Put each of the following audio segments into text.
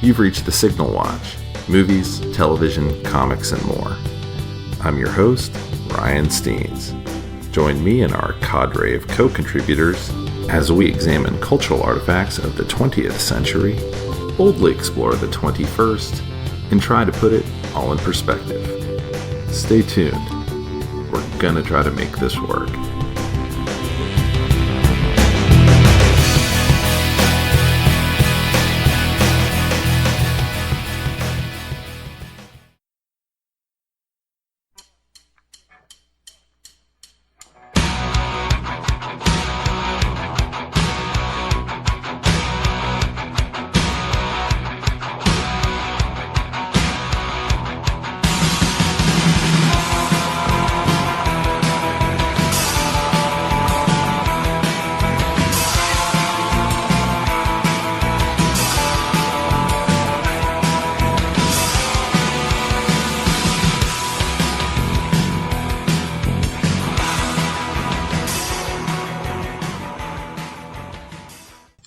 You've reached the Signal Watch, movies, television, comics, and more. I'm your host, Ryan Steens. Join me and our cadre of co-contributors as we examine cultural artifacts of the 20th century, boldly explore the 21st, and try to put it all in perspective. Stay tuned. We're gonna try to make this work.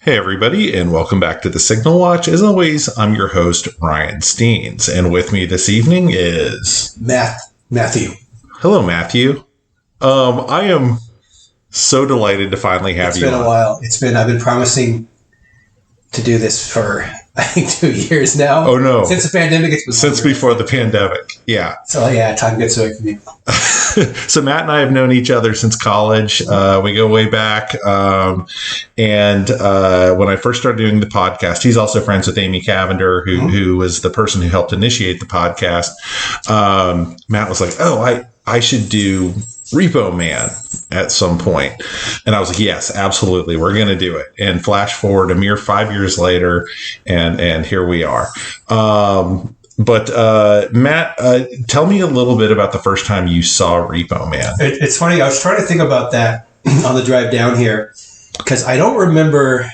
Hey everybody, and welcome back to the Signal Watch. As always, I'm your host, Ryan Steens, and with me this evening is... Matthew. Hello, Matthew. I am so delighted to finally have you on. It's been a while. I've been promising to do this for, I think, 2 years now. Oh, no. Since the pandemic, it's been Since longer. before the pandemic, yeah. So, yeah, time gets away from you. So Matt and I have known each other since college. We go way back. And when I first started doing the podcast, he's also friends with Amy Cavender, who was the person who helped initiate the podcast. Matt was like, I should do Repo Man at some point. And I was like, yes, absolutely. We're going to do it. And flash forward a mere 5 years later, and here we are. But Matt, tell me a little bit about the first time you saw Repo Man. It's funny. I was trying to think about that on the drive down here because I don't remember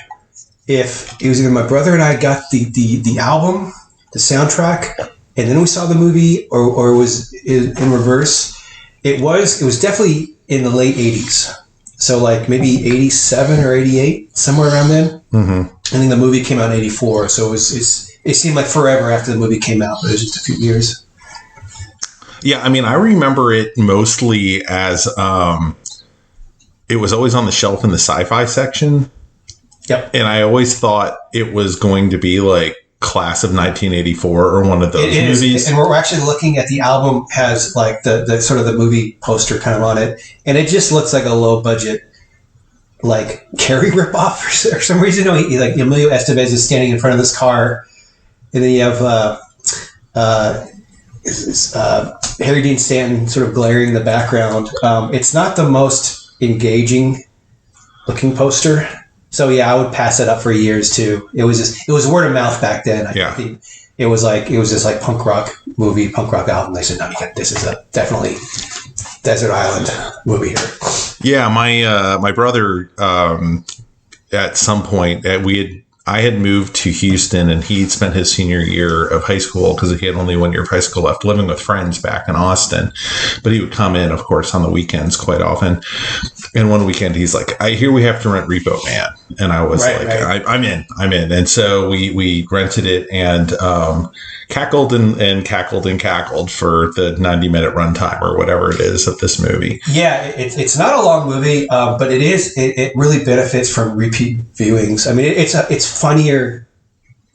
if it was either my brother and I got the album, the soundtrack, and then we saw the movie, or it was in reverse. It was definitely in the late 80s. So like maybe 87 or 88, somewhere around then. Mm-hmm. I think the movie came out in 84. So it seemed like forever after the movie came out, but it was just a few years. Yeah, I mean, I remember it mostly as it was always on the shelf in the sci-fi section. Yep. And I always thought it was going to be like Class of 1984 or one of those movies. And we're actually looking at the album has like the sort of the movie poster kind of on it. And it just looks like a low budget, like Carrie ripoff for some reason. He like Emilio Estevez is standing in front of this car. And then you have Harry Dean Stanton sort of glaring in the background. It's not the most engaging looking poster. So yeah, I would pass it up for years too. It was word of mouth back then. I think it was just like punk rock movie, punk rock album. They said, no, this is a definitely desert island movie here. Yeah, my brother at some point I had moved to Houston, and he'd spent his senior year of high school because he had only 1 year of high school left, living with friends back in Austin. But he would come in, of course, on the weekends quite often. And one weekend, he's like, "I hear we have to rent Repo Man," and I was right. I'm in. And so we rented it and cackled and cackled for the 90-minute runtime or whatever it is of this movie. Yeah, it's not a long movie, but it really benefits from repeat viewings. I mean, it's funnier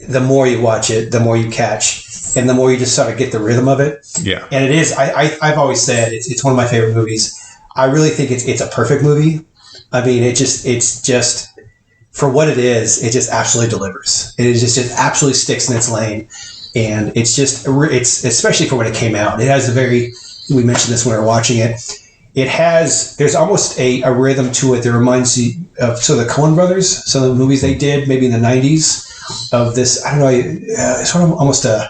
the more you watch it, the more you catch, and the more you just sort of get the rhythm of it. Yeah, and it is. I've always said it's one of my favorite movies. I really think it's a perfect movie. I mean, it's just for what it is, it just absolutely delivers. It just absolutely sticks in its lane. And it's especially for when it came out, it has we mentioned this when we were watching it. There's almost a rhythm to it that reminds you of the Coen brothers. So the movies they did maybe in the 90s of this, I don't know, sort of almost a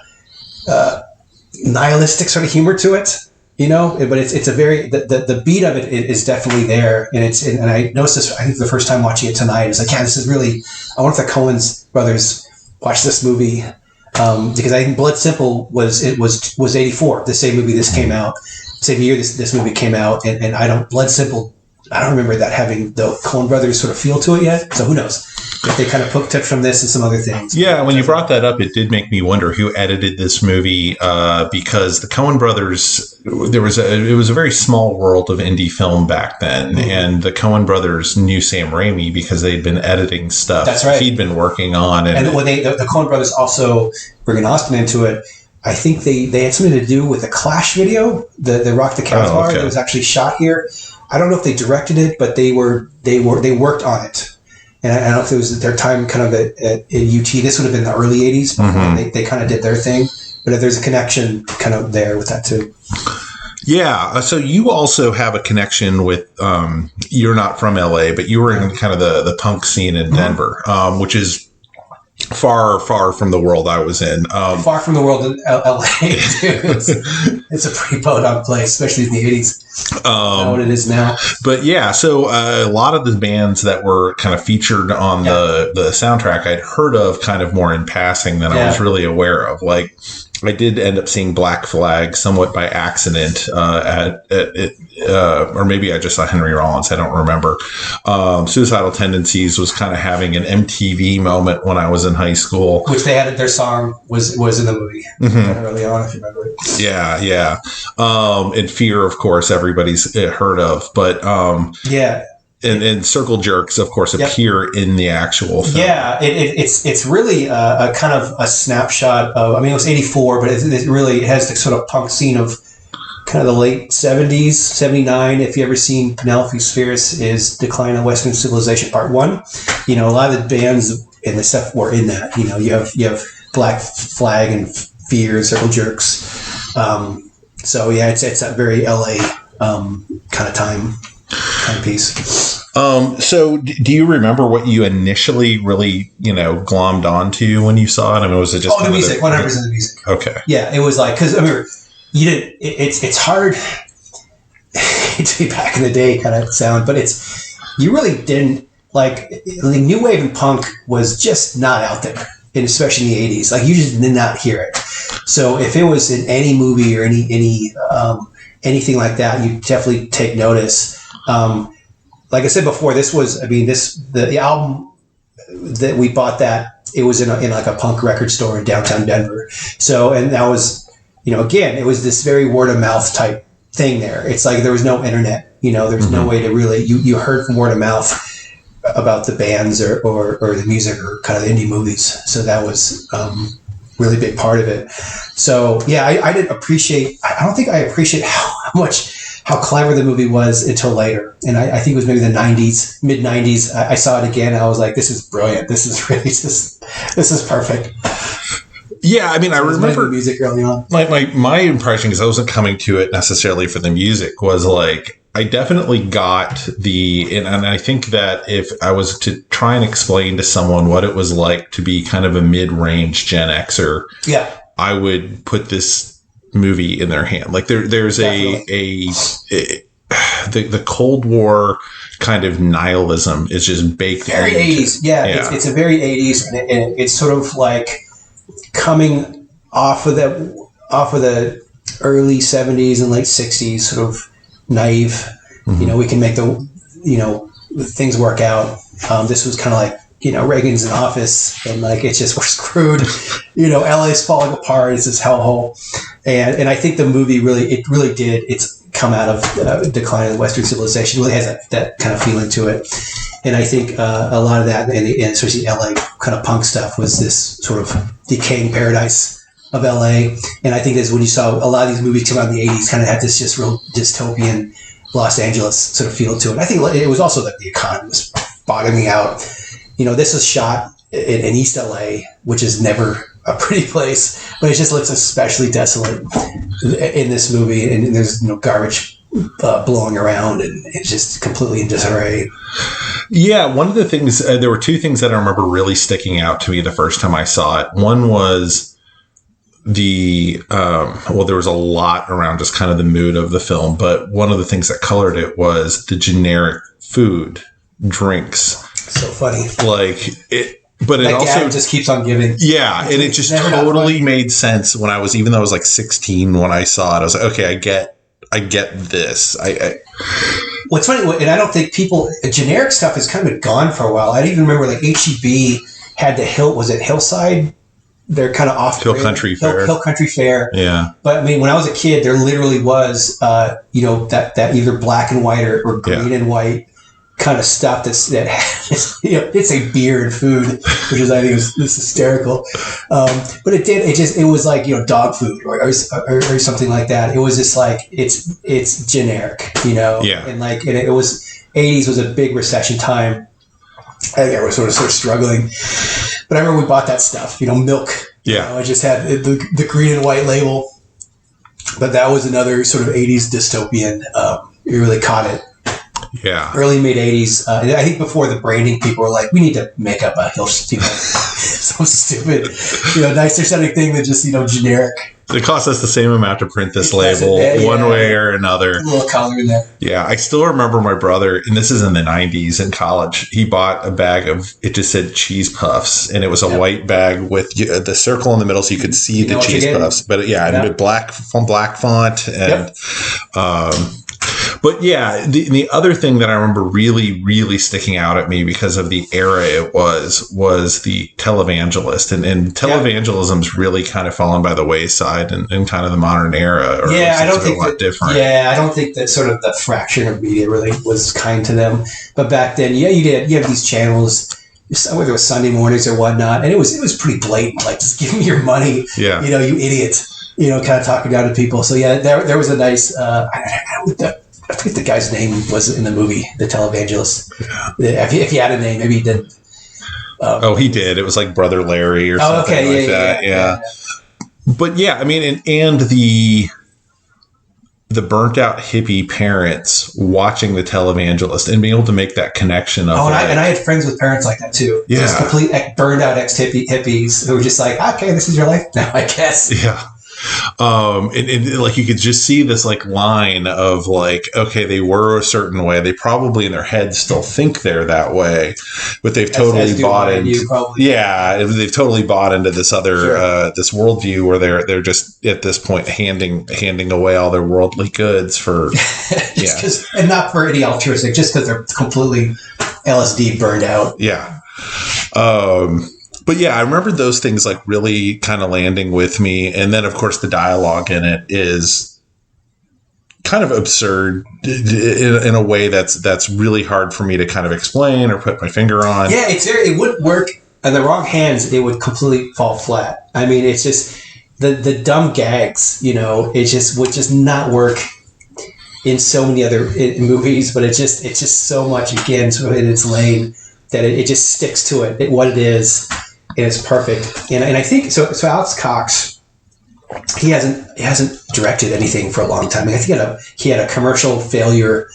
nihilistic sort of humor to it, but it's a very, the beat of it is definitely there. And I noticed this, I think the first time watching it tonight, it's like, yeah, this is really, I wonder if the Coen brothers watched this movie. Because I think Blood Simple was 84, the same movie this came out, same year this movie came out, and Blood Simple, I don't remember that having the Coen brothers sort of feel to it yet, so who knows. if they kind of took from this and some other things. Yeah, when you brought that up, it did make me wonder who edited this movie, because the Coen brothers, it was a very small world of indie film back then, and the Coen brothers knew Sam Raimi because they'd been editing stuff. That's right. He'd been working on, and when the Coen brothers also bringing Austin into it. I think they had something to do with the Clash video, the Rock the Cows bar that was actually shot here. I don't know if they directed it, but they worked on it. And I don't know if it was their time kind of at UT. This would have been the early 80s. Mm-hmm. They kind of did their thing. But if there's a connection kind of there with that too. Yeah. So you also have a connection with, you're not from LA, but you were in kind of the punk scene in Denver, which is far from the world I was in. Far from the world in LA, too. It's a pretty podunk place, especially in the 80s. Not what it is now. But yeah, so a lot of the bands that were kind of featured on the soundtrack I'd heard of kind of more in passing than I was really aware of. Like, I did end up seeing Black Flag somewhat by accident or maybe I just saw Henry Rollins. I don't remember. Suicidal Tendencies was kind of having an MTV moment when I was in high school. Which they had, their song was in the movie early on, if you remember it. Yeah. And Fear, of course, everybody's heard of. But And Circle Jerks, of course, appear in the actual film. Yeah, it's really a kind of a snapshot of, I mean, it was 84, but it really has the sort of punk scene of kind of the late 70s, 79. If you ever seen Penelope Spheres is Decline of Western Civilization Part 1, a lot of the bands and the stuff were in that. You have Black Flag and Fear, Circle Jerks. It's that very LA kind of timepiece. So do you remember what you initially really, glommed onto when you saw it? I mean, was it just the music, 100% the music. Okay. Yeah, it was like, because I remember it's hard to be back in the day kind of sound, but you really didn't like new wave and punk was just not out there, and especially in the 80s. Like, you just did not hear it. So if it was in any movie or anything like that, you definitely take notice. Like I said before, the album that we bought, that it was in like a punk record store in downtown Denver. So, and that was, again, it was this very word of mouth type thing there. It's like there was no internet, there's no way to really, you heard from word of mouth about the bands or the music or kind of the indie movies. So that was really big part of it. So yeah, I don't think I appreciate how clever the movie was until later. And I think it was maybe the 90s, mid 90s. I saw it again. And I was like, this is brilliant. This is really this is perfect. Yeah, I mean, I remember the music early on. My impression, because I wasn't coming to it necessarily for the music, was like, I definitely got and I think that if I was to try and explain to someone what it was like to be kind of a mid-range Gen Xer, I would put this movie in their hand. Like, there's the Cold War kind of nihilism is just baked very into 80s. Yeah. It's a very 80s, and it's sort of like coming off of the early 70s and late 60s, sort of naive. We can make things work out. This was kind of like, Reagan's in office and like, it's just, we're screwed. LA's falling apart. It's this hellhole. And I think the movie really did. It's come out of Decline of Western Civilization. It really has that kind of feeling to it. And I think a lot of that, and especially LA kind of punk stuff, was this sort of decaying paradise of LA. And I think that's when you saw a lot of these movies come out in the 80s, kind of had this just real dystopian Los Angeles sort of feel to it. I think it was also that the economy was bottoming out. This was shot in East LA, which is never a pretty place, but it just looks especially desolate in this movie. And there's garbage blowing around, and it's just completely in disarray. Yeah, one of the things, there were two things that I remember really sticking out to me the first time I saw it. One was there was a lot around just kind of the mood of the film, but one of the things that colored it was the generic food, drinks. So funny. Like it, but it also just keeps on giving. Yeah, and it just totally made sense when I was, even though I was like 16 when I saw it. I was like, okay, I get this. what's funny, and I don't think generic stuff has kind of gone for a while. I even remember like HEB had was it Hillside? They're kind of off Hill Country Fair. Hill Country Fair. Yeah. But I mean, when I was a kid, there literally was, that either black and white or green and white kind of stuff it's a beer and food, which is, I think, is hysterical. But it was like, dog food or something like that. It was just like, it's generic, Yeah. and it was 80s was a big recession time. I think I was sort of struggling, but I remember we bought that stuff, milk. Yeah. I just had the green and white label, but that was another sort of 80s dystopian. You really caught it. Yeah. Early mid 80s. I think before the branding, people were like, we need to make up a so stupid, nicer sounding thing than just, generic. It costs us the same amount to print this label one way or another. A little color in there. Yeah. I still remember my brother, and this is in the 90s in college, he bought a bag it just said cheese puffs, and it was a white bag with the circle in the middle so you could see the cheese puffs. But and black font. And, but yeah, the other thing that I remember really, really sticking out at me because of the era it was the televangelist. And televangelism's really kind of fallen by the wayside in kind of the modern era. Or I don't think a lot different. Yeah, I don't think that sort of the fraction of media really was kind to them. But back then, you did. You have these channels, whether it was Sunday mornings or whatnot, and it was pretty blatant. Like, just give me your money, you idiot. Kind of talking down to people. So yeah, there was a nice. I forget the guy's name was in the movie, the televangelist. If he had a name, maybe he didn't. He did. It was like Brother Larry or something like that. Yeah. But yeah, I mean, and the burnt out hippie parents watching the televangelist and being able to make that connection. And I had friends with parents like that too. Yeah. Just complete burned out hippies who were just like, okay, this is your life now, I guess. Yeah. And like you could just see this like line of like, okay, they were a certain way. They probably in their heads still think they're that way, but they've totally bought into. They've totally bought into this other this worldview where they're just at this point handing away all their worldly goods for and not for any altruistic, just because they're completely LSD burned out. Yeah. But yeah, I remember those things like really kind of landing with me. And then, of course, the dialogue in it is kind of absurd in a way that's really hard for me to kind of explain or put my finger on. Yeah, it wouldn't work in the wrong hands. It would completely fall flat. I mean, it's just the dumb gags, it just would just not work in so many other movies. But it's just so much, again, sort of in its lane that it just sticks to it, what it is. And it's perfect, and I think so. So Alex Cox, he hasn't directed anything for a long time. I think he had a commercial failure,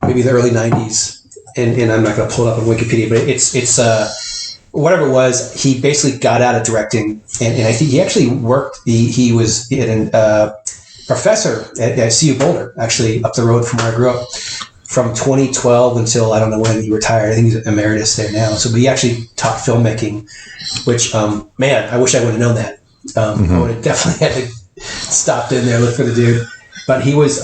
maybe the early '90s, and I'm not going to pull it up on Wikipedia, but it's whatever it was. He basically got out of directing, and I think he actually worked. He was a professor at CU Boulder, actually up the road from where I grew up. From 2012 until I don't know when he retired. I think he's emeritus there now. So, but he actually taught filmmaking, which, man, I wish I would have known that. I would have definitely had to stopped in there, look for the dude. But he was,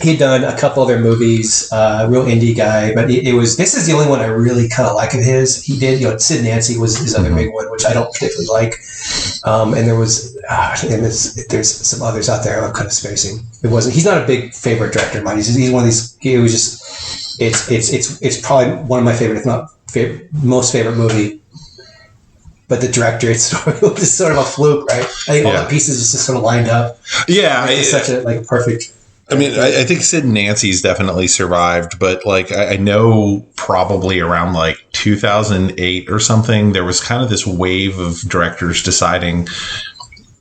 he'd done a couple other movies, real indie guy. But this is the only one I really kind of like of his. He did, Sid Nancy was his other big one, which I don't particularly like. And there was, there's some others out there I'm kind of spacing. He's not a big favorite director of mine. He's one of these, it's probably one of my favorite, if not most favorite movie. But the director, it's sort of a fluke, right? I think all the pieces just sort of lined up. Yeah. It's such a perfect. I mean, I think Sid and Nancy's definitely survived, but like I know probably around like 2008 or something, there was kind of this wave of directors deciding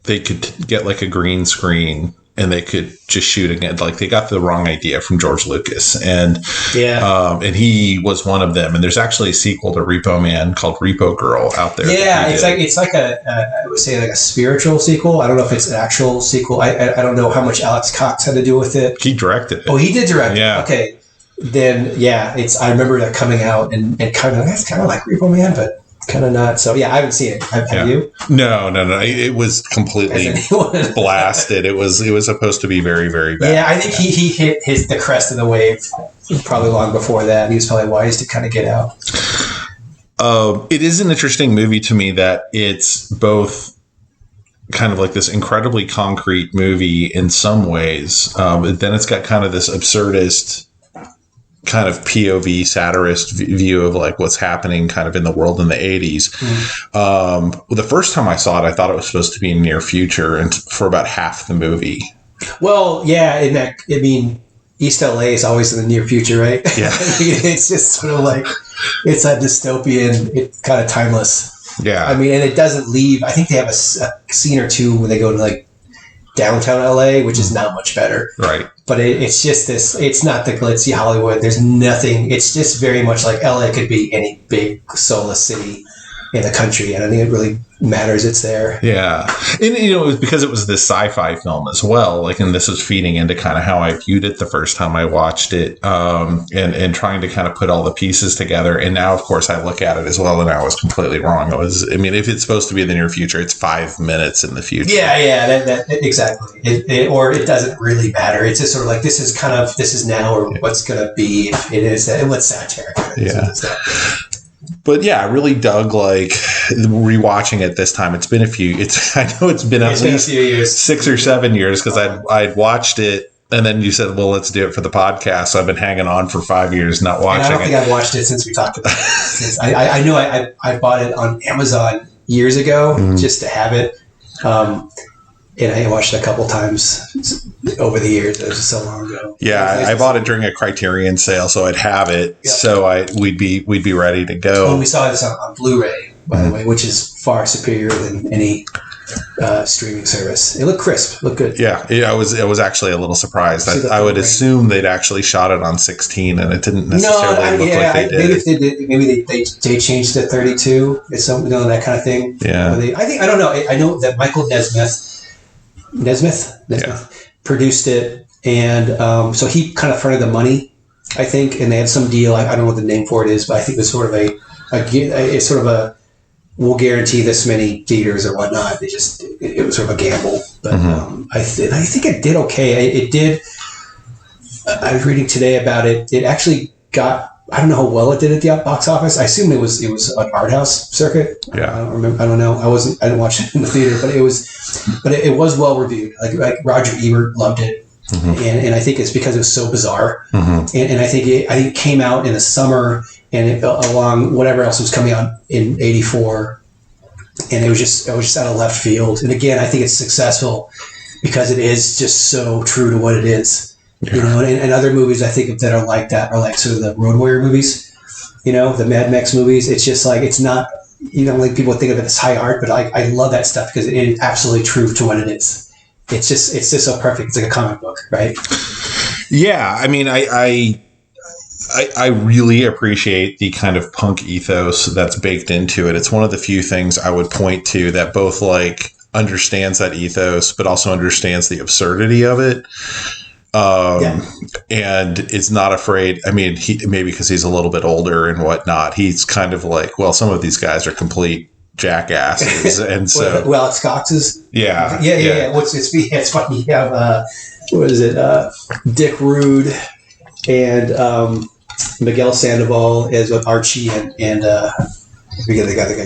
they could get like a green screen and they could just shoot again. Like they got the wrong idea from George Lucas, and and he was one of them. And there's actually a sequel to Repo Man called Repo Girl out there. Yeah, it's like I would say like a spiritual sequel. I don't know if it's an actual sequel. I don't know how much Alex Cox had to do with it. He directed it. Oh, he did direct it. Okay, then I remember that coming out and kind of that's kind of like Repo Man, but kind of not. So yeah, I haven't seen it. Have you? No. It was completely blasted. It was supposed to be very, very bad. Yeah, I think he hit the crest of the wave probably long before that. He was probably wise to kind of get out. It is an interesting movie to me that it's both kind of like this incredibly concrete movie in some ways. But then it's got kind of this absurdist kind of POV satirist view of like what's happening kind of in the world in the 80s. The first time I saw it, I thought it was supposed to be in near future and for about half the movie. Well, yeah, in that, I mean, East LA is always in the near future, right? Yeah. It's just sort of like, it's a dystopian, it's kind of timeless. Yeah. I mean, and it doesn't leave, I think they have a scene or two where they go to like downtown LA, which is not much better. Right. But it's just this, it's not the glitzy Hollywood. There's nothing, it's just very much like LA could be any big soulless city in the country. And I think it really matters it's there. Yeah. And, you know, it was because it was this sci-fi film as well. Like, and this was feeding into kind of how I viewed it the first time I watched it, and trying to kind of put all the pieces together. And now, of course, I look at it as well, and I was completely wrong. I mean, if it's supposed to be in the near future, it's 5 minutes in the future. Yeah, that exactly. Or it doesn't really matter. It's just sort of like, this is now, or what's going to be. It is that, and what's satire. Yeah. But yeah, I really dug like rewatching it this time. It's been I know it's been at least a few years. 6 or 7 years because I'd watched it and then you said, well, let's do it for the podcast. So I've been hanging on for 5 years not watching it. I don't think I've watched it since we talked about it. I know I bought it on Amazon years ago just to have it. And I watched it a couple times over the years. It was just so long ago. Yeah, I bought it during a Criterion sale, so I'd have it. Yep. So we'd be ready to go. Well, we saw this on Blu-ray, by the way, which is far superior than any streaming service. It looked crisp, looked good. Yeah, I was actually a little surprised. I would assume they'd actually shot it on 16, and it didn't necessarily look like they did. Maybe if they did, maybe they changed to 32. It's something, that kind of thing. Yeah, I don't know. I know that Michael Nesmith produced it, and so he kind of fronted the money, I think, and they had some deal. I don't know what the name for it is, but I think it was sort of it's sort of a, we'll guarantee this many theaters or whatnot. It was sort of a gamble, but I think it did okay. It did. I was reading today about it. It actually got, I don't know how well it did at the box office. I assume it was an art house circuit. Yeah. I don't know. I didn't watch it in the theater, but it was well reviewed. Like Roger Ebert loved it. And I think it's because it was so bizarre. And I think it came out in the summer and along whatever else was coming out in 84. And it was just out of left field. And again, I think it's successful because it is just so true to what it is. Yeah. And other movies I think that are like that are like sort of the Road Warrior movies, the Mad Max movies. It's just like, it's not, like people think of it as high art, but I love that stuff because it is absolutely true to what it is. It's just so perfect. It's like a comic book, right? Yeah. I mean, I really appreciate the kind of punk ethos that's baked into it. It's one of the few things I would point to that both like understands that ethos, but also understands the absurdity of it. And is not afraid. I mean, maybe because he's a little bit older and whatnot, he's kind of like, well, some of these guys are complete jackasses, and so it's Cox's. Yeah. It's funny. You have what is it? Dick Rude and Miguel Sandoval as with Archie and we got the guy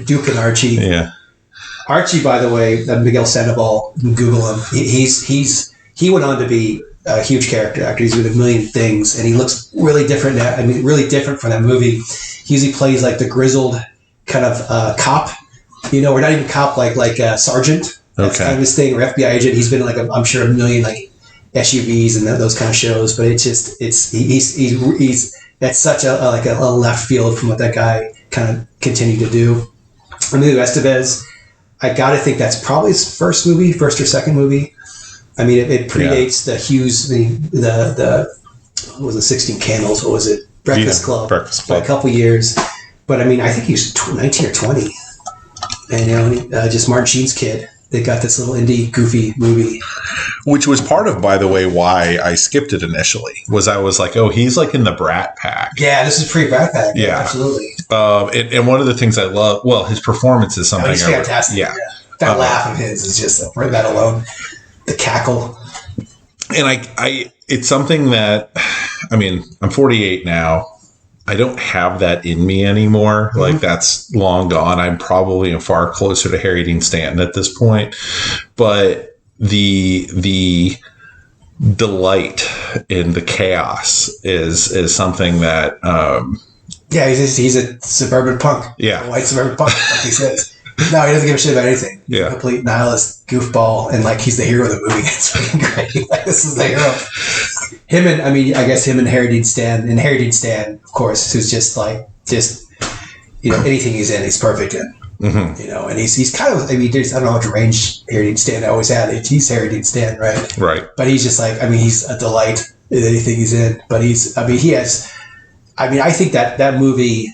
Duke and Archie. Yeah. Archie, by the way, Miguel Sandoval. Google him. He went on to be a huge character actor. He's with a million things, and he looks really different now. I mean, really different from that movie. He usually plays like the grizzled kind of cop. We're not even cop, like sergeant. That's kind of his thing, or FBI agent. He's been in like I'm sure a million like SUVs and those kind of shows. But he's that's such a left field from what that guy kind of continued to do. Emilio Estevez, I gotta think that's probably his first or second movie. I mean, it predates the Hughes, the what was it, 16 Candles? What was it? Breakfast Club. By a couple years. But I mean, I think he was 19 or 20. And, just Martin Sheen's kid. They got this little indie, goofy movie. Which was part of, by the way, why I skipped it initially. I was like, oh, he's like in the Brat Pack. Yeah, this is pre-Brat Pack. Yeah, absolutely. And one of the things I love, well, his performance is something. He's fantastic. Yeah. That laugh of his is just, that alone. The cackle. And it's something that, I mean, I'm 48 now. I don't have that in me anymore. Mm-hmm. Like, that's long gone. I'm probably far closer to Harry Dean Stanton at this point. But the delight in the chaos is something that yeah, he's a suburban punk. Yeah, a white suburban punk, like he says. No, he doesn't give a shit about anything. He's a complete nihilist goofball, and like he's the hero of the movie. It's freaking great. Like, this is the hero. I guess him and Harry Dean Stanton, and Harry Dean Stanton, of course, who's just anything he's in, he's perfect in. Mm-hmm. And he's kind of, I don't know how much range Harry Dean Stanton always had. He's Harry Dean Stanton, right? Right. But he's just like, he's a delight in anything he's in. But I think that movie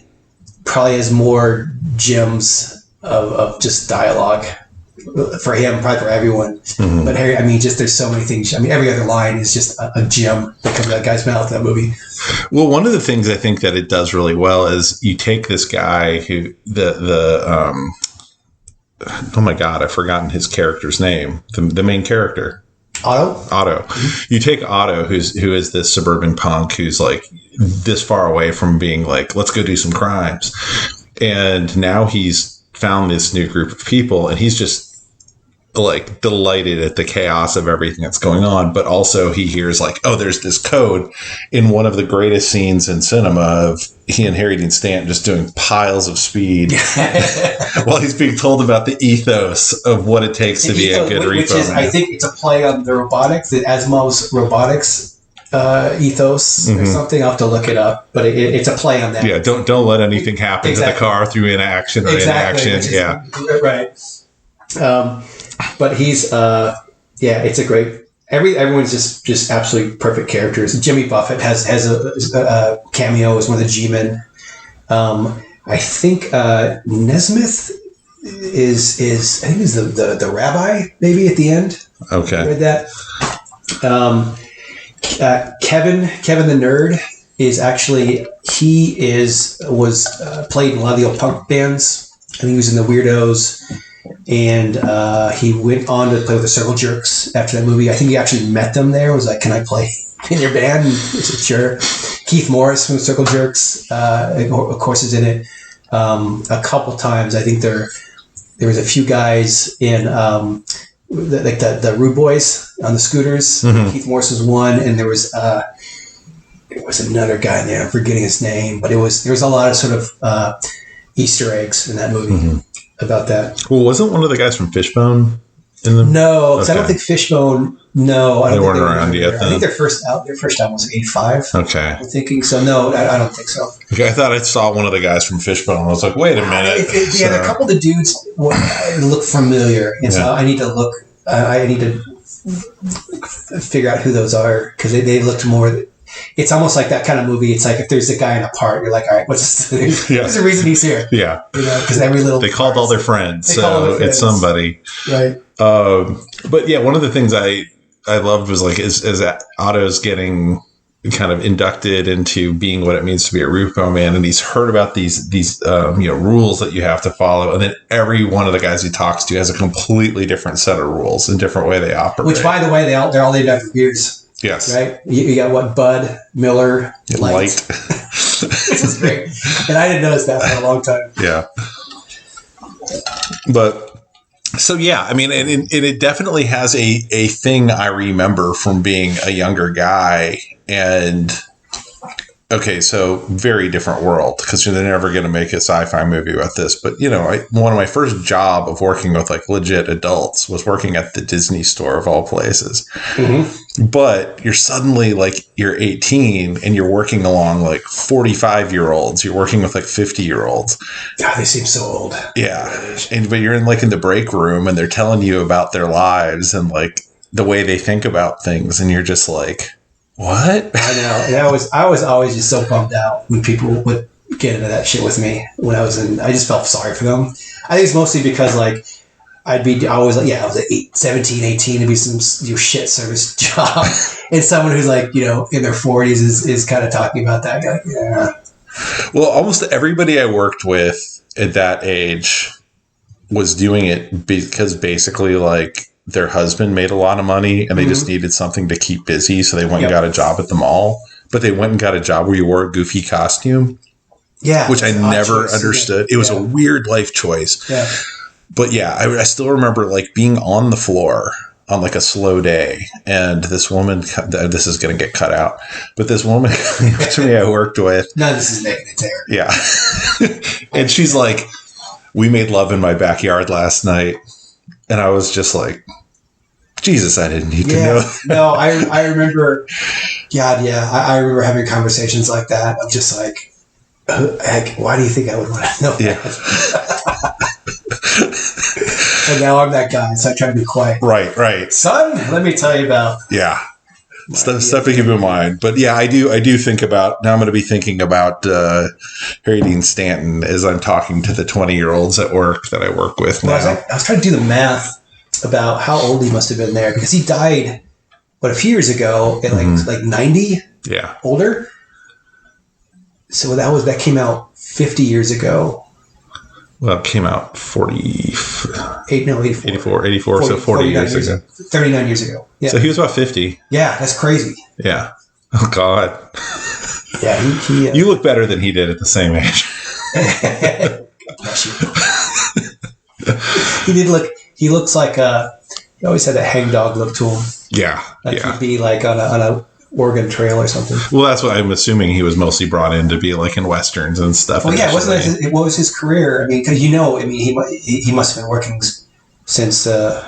probably has more gems of just dialogue for him, probably for everyone. Mm-hmm. But Harry, there's so many things. Every other line is just a gem that comes out of that guy's mouth in that movie. Well, one of the things I think that it does really well is you take this guy who oh my God, I've forgotten his character's name. The main character. Otto. Mm-hmm. You take Otto, who is this suburban punk who's like this far away from being like, let's go do some crimes. And now he's found this new group of people, and he's just like delighted at the chaos of everything that's going on. But also he hears like, oh, there's this code in one of the greatest scenes in cinema of he and Harry Dean Stanton just doing piles of speed while he's being told about the ethos of what it takes to be a good repo man. I think it's a play on the robotics, the Asimov's robotics ethos or something. I'll have to look it up, but it's a play on that. Yeah, don't let anything happen to the car through inaction or inaction. Right. But he's it's a great. Everyone's just absolutely perfect characters. Jimmy Buffett has a cameo as one of the G-men. I think Nesmith is the rabbi maybe at the end. Okay, I read that. Kevin the nerd is actually was played in a lot of the old punk bands. I think he was in the Weirdos, and he went on to play with the Circle Jerks after that movie. I think he actually met them there. Was like, "Can I play in your band?" And he said, "Sure." Keith Morris from the Circle Jerks, of course, is in it a couple times. I think there was a few guys in. The Rude Boys on the scooters. Mm-hmm. Keith Morris was one, and there was another guy in there. I'm forgetting his name, but there was a lot of sort of Easter eggs in that movie about that. Well, wasn't one of the guys from Fishbone in them? No, because I don't think Fishbone. No, I don't. They weren't around yet. I think their first time was '85. Okay, I'm thinking so. No, I don't think so. Okay, I thought I saw one of the guys from Fishbone. I was like, wait a minute. A couple of the dudes look familiar, and so I need to look. I need to figure out who those are because they looked more. It's almost like that kind of movie. It's like if there's a guy in a part, you're like, all right, what's this? There's a reason he's here. Yeah, because every little they called all their friends, so it's somebody, right? But yeah, one of the things I loved was like is Otto's getting kind of inducted into being what it means to be a repo man, and he's heard about these rules that you have to follow, and then every one of the guys he talks to has a completely different set of rules and different way they operate. Which, by the way, they're all named after beers. Yes, right. You got what? Bud, Miller, Light. This is great, and I didn't notice that for a long time. Yeah, but. So, yeah, and it definitely has a thing I remember from being a younger guy. And, okay, so very different world because they're never going to make a sci-fi movie about this. But, one of my first job of working with, like, legit adults was working at the Disney store of all places. Mm-hmm. But you're suddenly, like, you're 18 and you're working along, like, 45-year-olds. You're working with, like, 50-year-olds. God, they seem so old. Yeah. But you're in the break room and they're telling you about their lives and, like, the way they think about things. And you're just like, what? I know. And I was always just so bummed out when people would get into that shit with me when I was I just felt sorry for them. I think it's mostly because, like, I was 17, 18 to be some shit service job. And someone who's like, in their 40s is kind of talking about that. Like, yeah. Well, almost everybody I worked with at that age was doing it because basically, like, their husband made a lot of money and they just needed something to keep busy. So they went and got a job at the mall, but they went and got a job where you wore a goofy costume. Yeah. Which I never understood. It was a weird life choice. Yeah. But yeah, I still remember like being on the floor on like a slow day, and this woman, this is going to get cut out, but this woman to me I worked with. No, this is making it there. Yeah. And she's like, we made love in my backyard last night. And I was just like, Jesus, I didn't need to know. No, I remember, God, yeah. I remember having conversations like that. I'm just like, why do you think I would want to know that? And now I'm that guy, so I try to be quiet. Right. Son, let me tell you about. Yeah. Stuff to keep in mind. But yeah, I do think about, now I'm going to be thinking about Harry Dean Stanton as I'm talking to the 20-year-olds at work that I work with now. I was trying to do the math about how old he must have been there, because he died, a few years ago at like 90? Yeah. Older? So that came out 50 years ago. Well, it came out 84, so 40 years ago. 39 years ago. Yeah. So he was about 50. Yeah, that's crazy. Yeah. Oh, God. Yeah, he you look better than he did at the same age. God bless you. He looks like he always had that hangdog look to him. Yeah. Like he'd be like on a Oregon Trail or something. Well, that's what I'm assuming. He was mostly brought in to be like in westerns and stuff. Well, yeah, what was his career? I mean, because he must have been working since 50s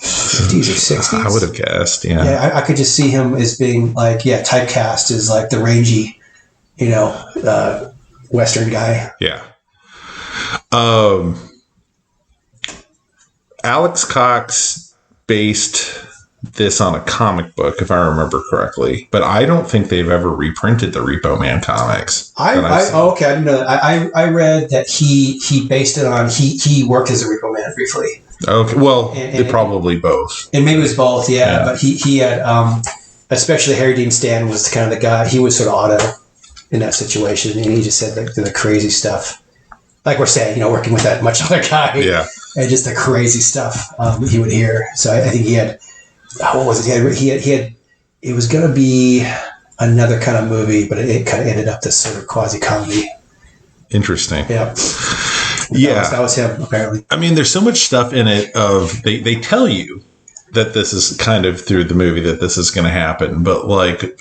or 60s. I would have guessed. Yeah. Yeah, I could just see him as being like, typecast as like the rangy, Western guy. Yeah. Alex Cox based this on a comic book, if I remember correctly, but I don't think they've ever reprinted the Repo Man comics. Okay, I didn't know that. I read that he based it on he worked as a Repo Man briefly. Okay, well, probably both, and maybe it was both. Yeah. But he had especially Harry Dean Stanton was kind of the guy. He was sort of auto in that situation, and he just said the crazy stuff, like we're saying, working with that much other guy. Yeah, and just the crazy stuff he would hear. So I think he had. What was it? He had. It was going to be another kind of movie, but it kind of ended up this sort of quasi comedy. Interesting. Yeah. That was him apparently. I mean, there's so much stuff in it. They tell you that this is kind of through the movie that this is going to happen, but like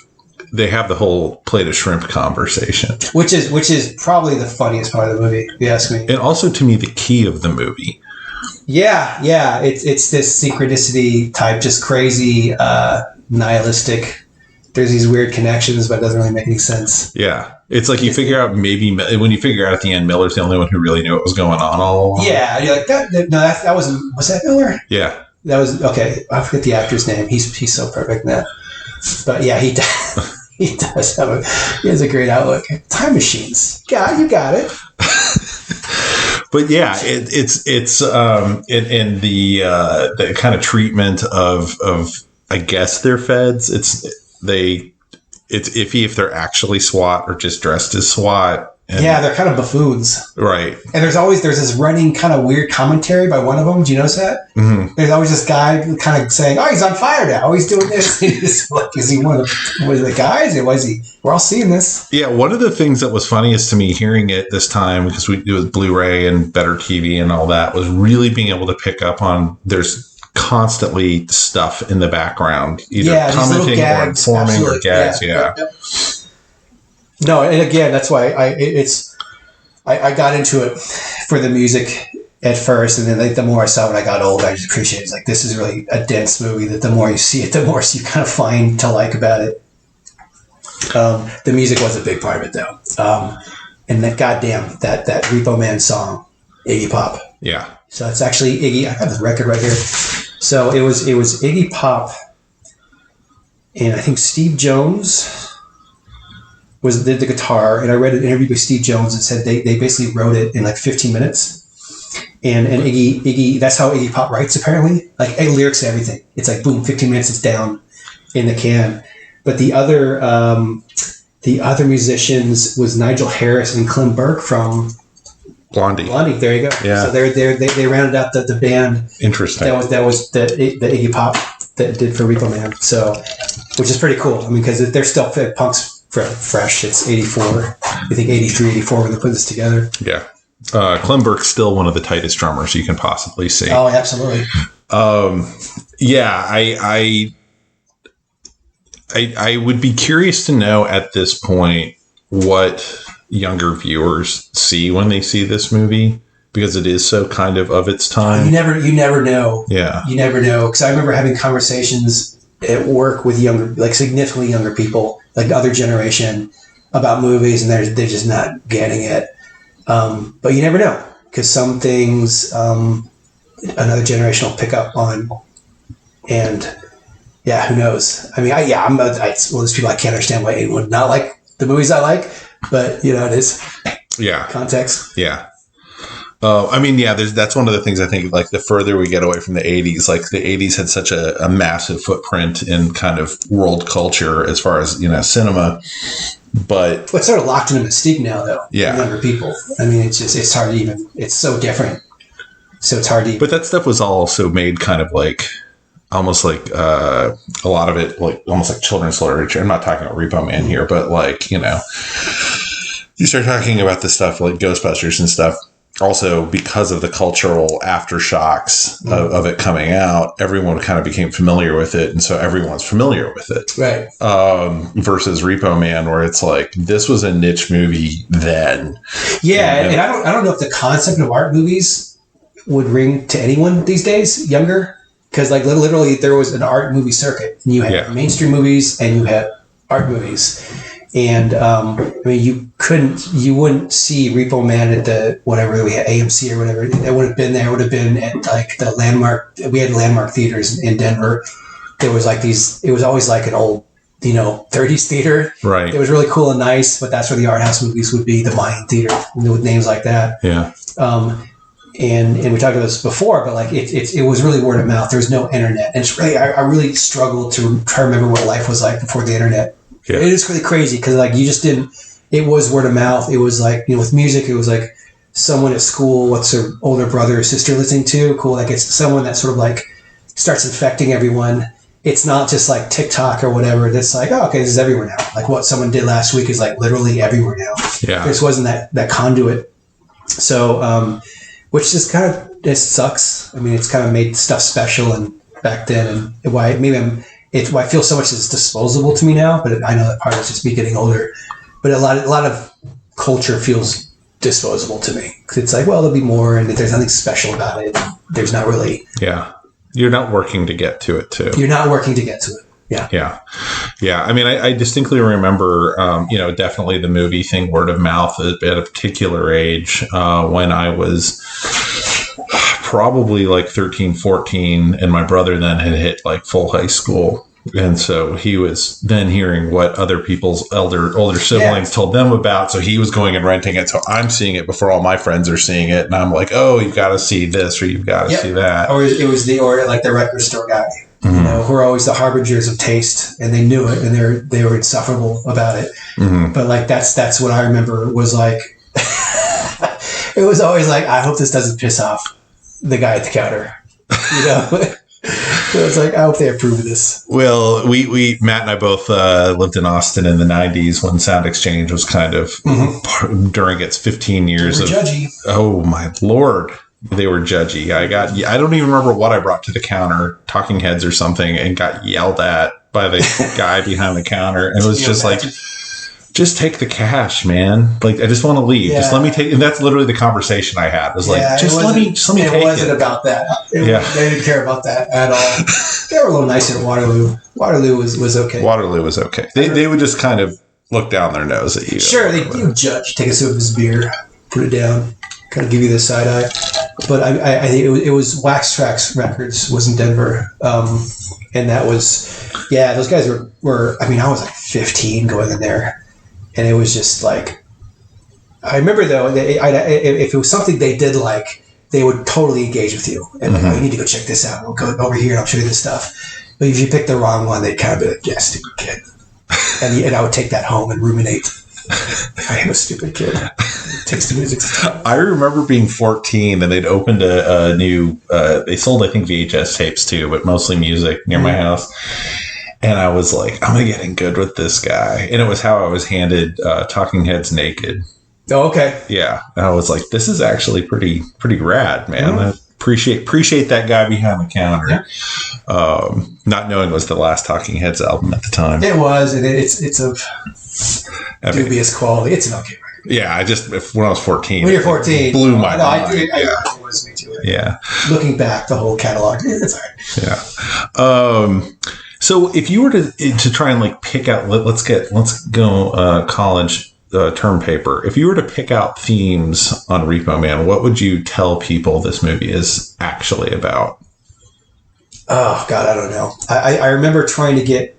they have the whole plate of shrimp conversation, which is probably the funniest part of the movie, if you ask me. And also to me, the key of the movie. Yeah. It's this synchronicity type, just crazy, nihilistic. There's these weird connections, but it doesn't really make any sense. Yeah. It's like you figure out when you figure out at the end, Miller's the only one who really knew what was going on all along. Yeah. You're like, that was that Miller? Yeah. That was, okay. I forget the actor's name. He's so perfect in that. But yeah, he does. He does he has a great outlook. Time machines. Yeah, you got it. But yeah, it's in the kind of treatment of I guess they're feds. It's iffy if they're actually SWAT or just dressed as SWAT. And, yeah, they're kind of buffoons, right? And there's this running kind of weird commentary by one of them. Do you notice that? Mm-hmm. There's always this guy kind of saying, "Oh, he's on fire now. Oh, he's doing this." Is he one of the guys? Or was he? We're all seeing this. Yeah, one of the things that was funniest to me hearing it this time, because it was Blu-ray and better TV and all that, was really being able to pick up on there's constantly stuff in the background, either commenting or informing or gags. Yeah. Yep. No, and again, that's why I got into it for the music at first, and then the more I saw it when I got older, I just appreciated it. It's like, this is really a dense movie that the more you see it, the more you kind of find to like about it. The music was a big part of it, though. And that goddamn that Repo Man song, Iggy Pop. Yeah. So it's actually Iggy. I have the record right here. So it was Iggy Pop, and I think Steve Jones did the guitar, and I read an interview with Steve Jones that said they basically wrote it in like 15 minutes. And Iggy, that's how Iggy Pop writes apparently. Like lyrics and everything. It's like boom, 15 minutes, it's down in the can. But the other musicians was Nigel Harris and Clem Burke from Blondie. Blondie, there you go. Yeah. So they rounded out the band. Interesting. That was the Iggy Pop that did for Repo Man. So, which is pretty cool. I mean, because they're still punk's fresh. It's 84. I think 83, 84 when they put this together. Yeah. Clem Burke's still one of the tightest drummers you can possibly see. Oh, absolutely. Yeah, I would be curious to know at this point what younger viewers see when they see this movie, because it is so kind of its time. You never know. Yeah. You never know. Because I remember having conversations at work with significantly younger people, like the other generation, about movies, and they're just not getting it. But you never know, because some things another generation will pick up on, and yeah, who knows? I mean, I'm one of those people. I can't understand why anyone would not like the movies I like, but it is. Yeah. Context. Yeah. I mean, yeah, that's one of the things I think, like, the further we get away from the 80s, like, the 80s had such a massive footprint in kind of world culture as far as, cinema. But it's sort of locked in a mystique now, though. Yeah. For younger people. I mean, it's hard to even, it's so different. So it's hard to even. But that stuff was also made kind of like, almost like a lot of it, like almost like children's literature. I'm not talking about Repo Man here, but like, you start talking about this stuff like Ghostbusters and stuff. Also, because of the cultural aftershocks of it coming out, everyone kind of became familiar with it. And so everyone's familiar with it. Right. Versus Repo Man, where it's like, this was a niche movie then. Yeah. And I don't know if the concept of art movies would ring to anyone these days, younger. Because like literally there was an art movie circuit. And you had mainstream movies and you had art movies. And I mean, you wouldn't see Repo Man at the whatever we had, AMC or whatever. It would have been there. It would have been at like the Landmark. We had Landmark theaters in Denver. There was like these. It was always like an old, 30s theater. Right. It was really cool and nice, but that's where the art house movies would be. The Mayan Theater with names like that. Yeah. And we talked about this before, but like it was really word of mouth. There was no internet, and it's really I really struggled to try to remember what life was like before the internet. Yeah. It is really crazy because like you just didn't. It was word of mouth. It was like with music, it was like someone at school. What's their older brother or sister listening to? Cool. Like it's someone that sort of like starts infecting everyone. It's not just like TikTok or whatever. That's like, oh, okay, this is everywhere now. Like what someone did last week is like literally everywhere now. Yeah. This wasn't that conduit. So, which just kind of it sucks. I mean, it's kind of made stuff special and back then, and why I feel so much is disposable to me now, but I know that part is just me getting older. But a lot of culture feels disposable to me. Because it's like, well, there'll be more, and there's nothing special about it. There's not really. Yeah. You're not working to get to it, too. You're not working to get to it. Yeah. Yeah. Yeah. I mean, I distinctly remember, definitely the movie thing, word of mouth at a particular age when I was probably like 13, 14, and my brother then had hit like full high school. And so he was then hearing what other people's older siblings told them about. So he was going and renting it. So I'm seeing it before all my friends are seeing it. And I'm like, oh, you've got to see this or you've got to see that. Or it was the record store guy, who are always the harbingers of taste, and they knew it and they were insufferable about it. Mm-hmm. But like, that's what I remember was like, it was always like, I hope this doesn't piss off the guy at the counter, So it's like, I hope they approve of this. Well, we Matt and I both lived in Austin in the 90s when Sound Exchange was kind of during its 15 years they were judgy. Oh my Lord. They were judgy. I don't even remember what I brought to the counter, Talking Heads or something, and got yelled at by the guy behind the counter. And it was just like, just take the cash, man. Like, I just want to leave. Yeah. Just let me take. And that's literally the conversation I had. It was like, just let me take it. It wasn't about that. They didn't care about that at all. They were a little nicer at Waterloo. Waterloo was okay. Waterloo was okay. They would just kind of look down their nose at you. Sure, they do judge. Take a sip of his beer, put it down, kind of give you the side eye. But I think it was Wax Trax Records was in Denver, and that was those guys were. I mean, I was like 15 going in there. And it was just like, I remember though, if it was something they did like, they would totally engage with you. And like, oh, you need to go check this out. We'll go over here and I'll show you this stuff. But if you pick the wrong one, they'd kind of be like, yeah, stupid kid. And I would take that home and ruminate I am a stupid kid. It takes the music to talk. I remember being 14 and they'd opened a new, they sold, I think, VHS tapes too, but mostly music near my house. And I was like, I'm going to get in good with this guy. And it was how I was handed Talking Heads Naked. Oh, okay. Yeah. And I was like, this is actually pretty rad, man. I appreciate that guy behind the counter. Yeah. Not knowing it was the last Talking Heads album at the time. It was, and it's of dubious quality. It's an okay record. Yeah, when I was 14. When you're 14. It blew my mind. I was me too. Yeah. Looking back, the whole catalog, it's all right. Yeah. So if you were to try and like pick out, let's go college term paper. If you were to pick out themes on Repo Man, what would you tell people this movie is actually about? Oh God, I don't know. I remember trying to get.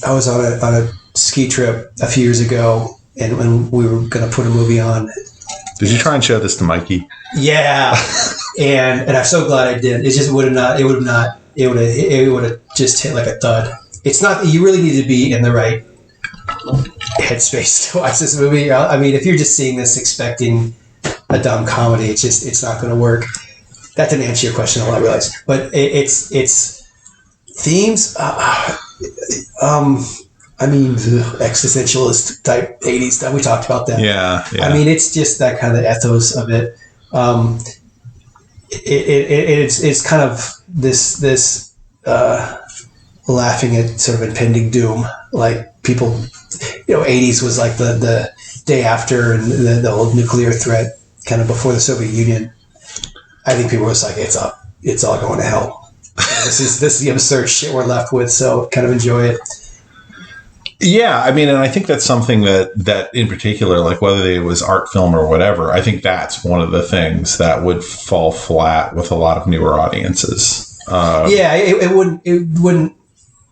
I was on a ski trip a few years ago, and when we were going to put a movie on. Did you try and show this to Mikey? Yeah, and I'm so glad I did. It just would have not. It would have just hit like a thud. It's not. You really need to be in the right headspace to watch this movie. I mean, if you're just seeing this expecting a dumb comedy, it's not going to work. That didn't answer your question. I realize, but it's themes. I mean, existentialist type 80s stuff. We talked about that. Yeah. I mean, it's just that kind of ethos of it. It's kind of this laughing at sort of impending doom. Like people, 80s was like the day after and the old nuclear threat, kind of before the Soviet Union. I think people were just like, it's all going to hell. This is the absurd shit we're left with. So kind of enjoy it. Yeah, I mean, and I think that's something that in particular, like whether it was art, film, or whatever, I think that's one of the things that would fall flat with a lot of newer audiences. It wouldn't.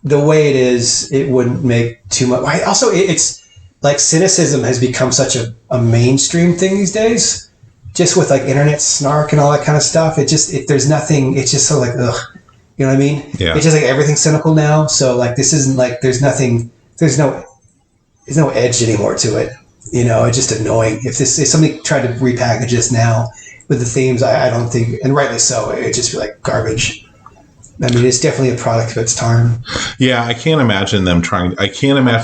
The way it is, it wouldn't make too much. Also, it's like cynicism has become such a mainstream thing these days, just with like internet snark and all that kind of stuff. There's nothing. It's just so like, ugh, you know what I mean? Yeah. It's just like everything's cynical now. So like, this isn't like there's nothing. There's no edge anymore to it. It's just annoying. If somebody tried to repackage this now with the themes, I don't think, and rightly so, it'd just be like garbage. I mean, it's definitely a product of its time. Yeah, I can't imagine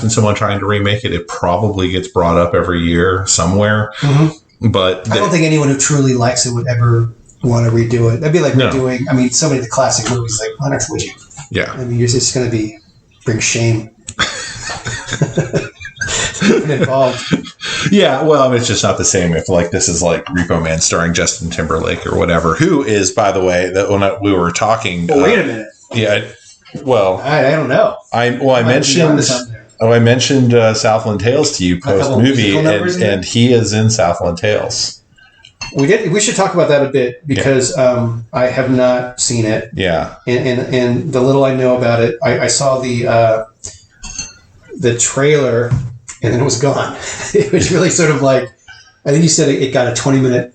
someone trying to remake it. It probably gets brought up every year somewhere. Mm-hmm. But I don't think anyone who truly likes it would ever want to redo it. That'd be like redoing, I mean, so many of the classic movies, like, why not would you? Yeah. I mean, you're just going to bring shame. Involved. Yeah, well, I mean, it's just not the same if like this is like Repo Man starring Justin Timberlake or whatever, who is, by the way, that when we were talking. Well, wait a minute. Yeah, well, I don't know. I mentioned Southland Tales to you post movie, and he is in Southland Tales. We should talk about that a bit because I have not seen it. Yeah, and the little I know about it, I saw the trailer, and then it was gone. It was really sort of like, I think you said it got a 20-minute,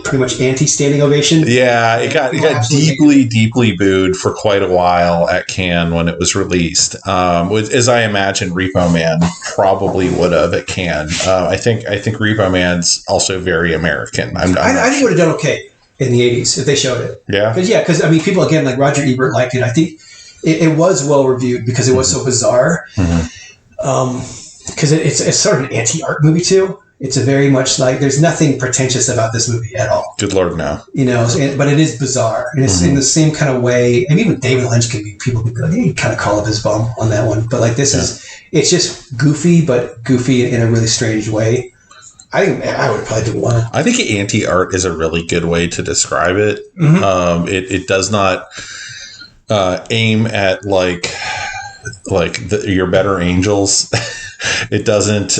pretty much anti-standing ovation. Yeah, it got deeply booed for quite a while at Cannes when it was released. As I imagine, Repo Man probably would have at Cannes. I think Repo Man's also very American. I think it would have done okay in the 80s if they showed it. Yeah, because I mean, people again like Roger Ebert liked it. I think it was well reviewed because it was so bizarre. Mm-hmm. Because it's sort of an anti-art movie too. It's a very much like there's nothing pretentious about this movie at all. Good Lord, no. But it is bizarre, and it's in the same kind of way. I mean, even David Lynch people could be like, hey, kind of call up his bum on that one. But like it's just goofy, but goofy in a really strange way. I think I would probably do one. I think anti-art is a really good way to describe it. Mm-hmm. It does not aim at like your better angels. It doesn't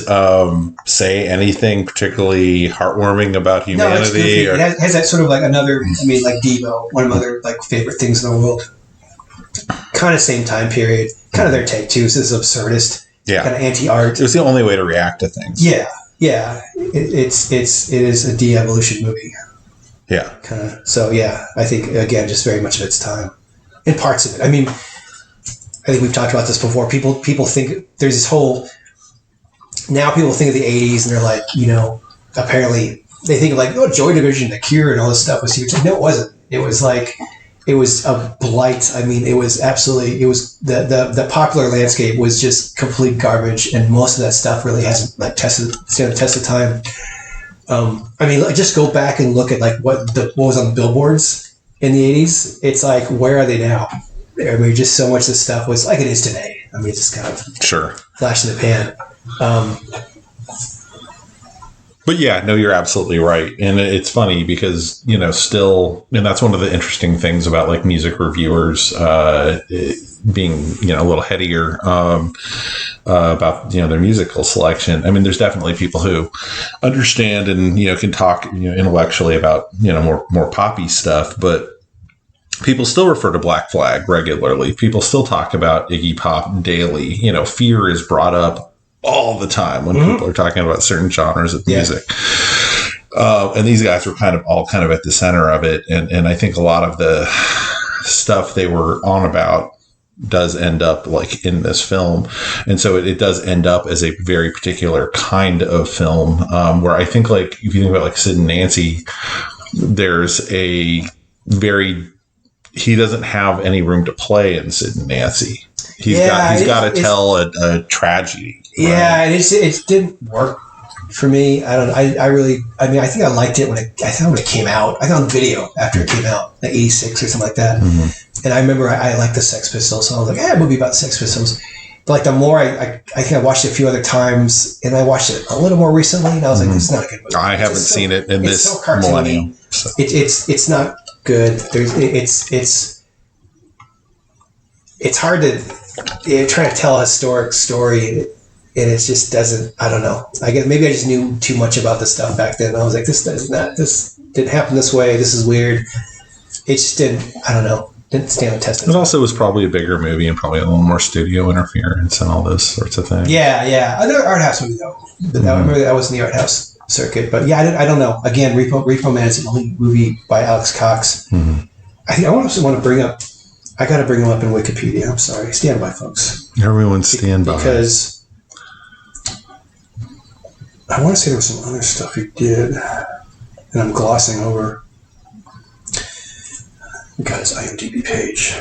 say anything particularly heartwarming about humanity. No, it has that sort of like another. I mean, like Devo, one of my other like favorite things in the world. Kind of same time period. Kind of their take too. So this absurdist. Yeah. Kind of anti-art. It was the only way to react to things. Yeah. It is a de-evolution movie. Yeah. Kind of. So yeah, I think again, just very much of its time, in parts of it. I mean, I think we've talked about this before. People think there's this whole now people think of the 80s and they're like, apparently they think of like, oh, Joy Division, The Cure, and all this stuff was huge. No, it wasn't. It was like, it was a blight. I mean, it was the popular landscape was just complete garbage, and most of that stuff really hasn't stood the test of time. I mean, just go back and look at like what was on the billboards in the 80s. It's like, where are they now? I mean, just so much of this stuff was like it is today. I mean, it's just kind of flash in the pan. But yeah, no, you're absolutely right. And it's funny because, still, and that's one of the interesting things about like music reviewers being, a little headier about, their musical selection. I mean, there's definitely people who understand and, can talk, intellectually about, more poppy stuff, but people still refer to Black Flag regularly. People still talk about Iggy Pop daily. Fear is brought up all the time when people are talking about certain genres of music. And these guys were all at the center of it. And I think a lot of the stuff they were on about does end up like in this film. And so it does end up as a very particular kind of film, where I think like, if you think about like Sid and Nancy, there's he doesn't have any room to play in Sid and Nancy. He's got to tell a tragedy. Right? Yeah, and it didn't work for me. I don't know. I think I liked it when it came out. I found video after it came out, like 86 or something like that. Mm-hmm. And I remember I liked the Sex Pistols, so I was like, a movie about the Sex Pistols. But like the more I think I watched it a few other times, and I watched it a little more recently, and I was like, this is not a good movie. I haven't seen it in this millennium. So. It's not good. It's hard to try to tell a historic story, and it just doesn't. I don't know. I guess maybe I just knew too much about this stuff back then. I was like, this didn't happen this way. This is weird. It just didn't. I don't know. Didn't stand the test of time. It also was probably a bigger movie and probably a little more studio interference and all those sorts of things. Yeah. Another art house movie though. But I remember that was in the art house circuit. But yeah, I don't know. Again, Repo Man is an only movie by Alex Cox. Mm-hmm. I think I also want to bring up. I got to bring him up in Wikipedia. I'm sorry. Stand by, folks. Everyone stand by. Because I want to say there was some other stuff he did, and I'm glossing over. Got his IMDb page.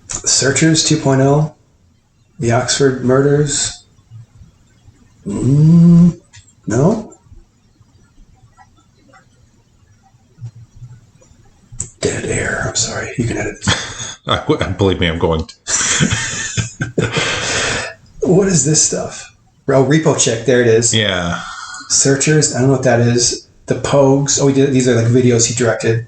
Searchers 2.0. The Oxford Murders. No. Dead air. I'm sorry. You can edit it. Believe me, I'm going to. What is this stuff? Oh, Repo Check. There it is. Yeah. Searchers. I don't know what that is. The Pogues. Oh, these are like videos he directed.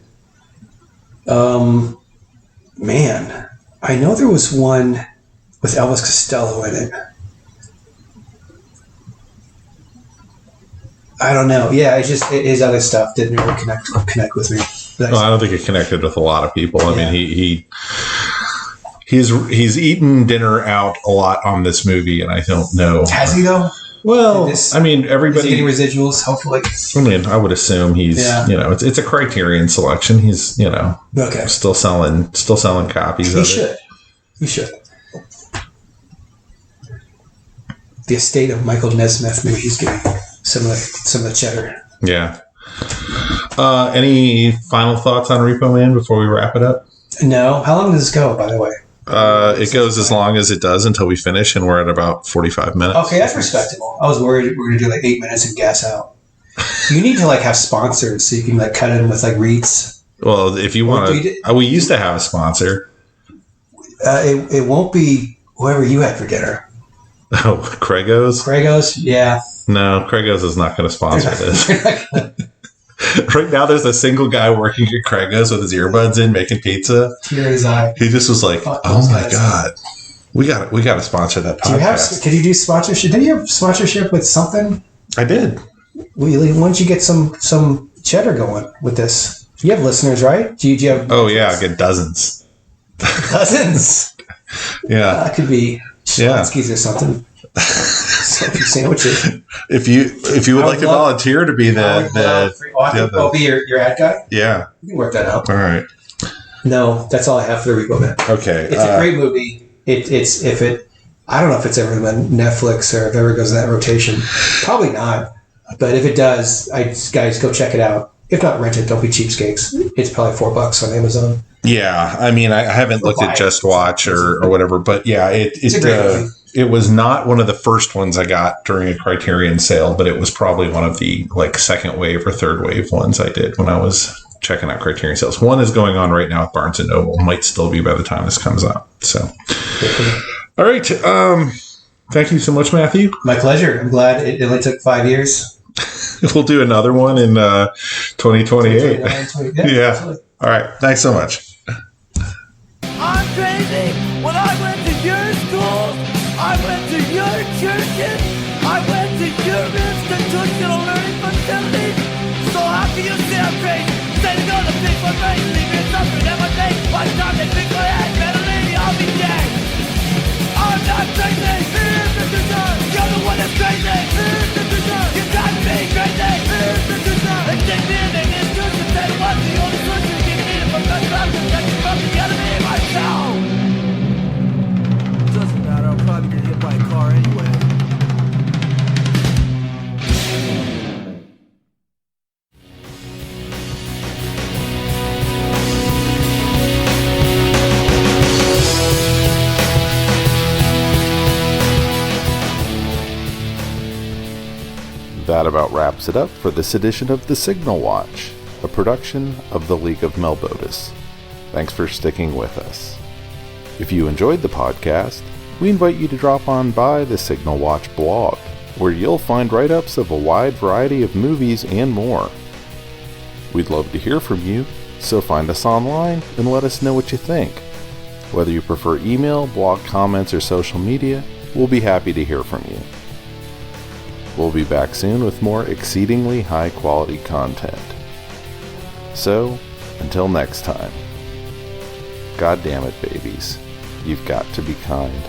Man. I know there was one with Elvis Costello in it. I don't know. Yeah, his other stuff didn't really connect with me. Well, I don't think it connected with a lot of people. I mean, he's eaten dinner out a lot on this movie, and I don't know. Has he though? Well, everybody is he getting residuals. Hopefully, I would assume he's it's a Criterion selection. He's okay. still selling copies. He should. The estate of Michael Nesmith. Maybe he's getting some of the cheddar. Yeah. Any final thoughts on Repo Man before we wrap it up? No. How long does this go, by the way? It goes as long as it does until we finish, and we're at about 45 minutes. Okay, that's respectable. I was worried we were going to do like 8 minutes and gas out. You need to like have sponsors so you can like cut in with like reads. Well, if you want to, we used to have a sponsor. It won't be whoever you had for dinner. Oh, Craigos, yeah. No, Craigos is not going to sponsor this. Right now, there's a single guy working at Craigos with his earbuds in, making pizza. Tear in his eye. He just was like, "Oh my god, we got to sponsor that podcast." Can you do sponsorship? Did you have sponsorship with something? I did. Why don't you get some cheddar going with this? You have listeners, right? Do you have? Oh yeah, I get dozens. Dozens. Yeah, that could be Schlotsky's or something. Sandwiches. If you would like to volunteer to be I'll be your ad guy. Yeah, you can work that out. All right. No, that's all I have for the Repo Man. Okay, it's a great movie. it's if it. I don't know if it's ever on Netflix or if it ever goes in that rotation. Probably not. But if it does, guys, go check it out. If not, rent it. Don't be cheapskates. It's probably $4 on Amazon. Yeah, I mean, I haven't looked at Just Watch or whatever, but yeah, it was not one of the first ones I got during a Criterion sale, but it was probably one of the like second wave or third wave ones I did when I was checking out Criterion sales. One is going on right now at Barnes and Noble. Might still be by the time this comes out. So, all right. Thank you so much, Matthew. My pleasure. I'm glad it only took 5 years. We'll do another one in 2028. Yeah. All right. Thanks so much. I'm crazy. When I went to your schools, I went to your churches, I went to your institutional learning facilities. So how can you say I'm crazy? Say to go to pick my brain, leave me suffering at my face. By the time they pick my head, better lady, I'll be dead. I'm not crazy. Here's the truth. You're the one that's crazy. Here's the truth. You got me crazy. Here's the truth. They take me in and introduce and say what's the only solution to get needed from the crowd to protect me from the enemy myself. Doesn't matter. I'll probably get hit by a car anyway. That about wraps it up for this edition of The Signal Watch, a production of the League of Melbotus. Thanks for sticking with us. If you enjoyed the podcast, we invite you to drop on by the Signal Watch blog, where you'll find write-ups of a wide variety of movies and more. We'd love to hear from you, so find us online and let us know what you think. Whether you prefer email, blog comments, or social media, we'll be happy to hear from you. We'll be back soon with more exceedingly high-quality content. So, until next time, God damn it, babies, you've got to be kind.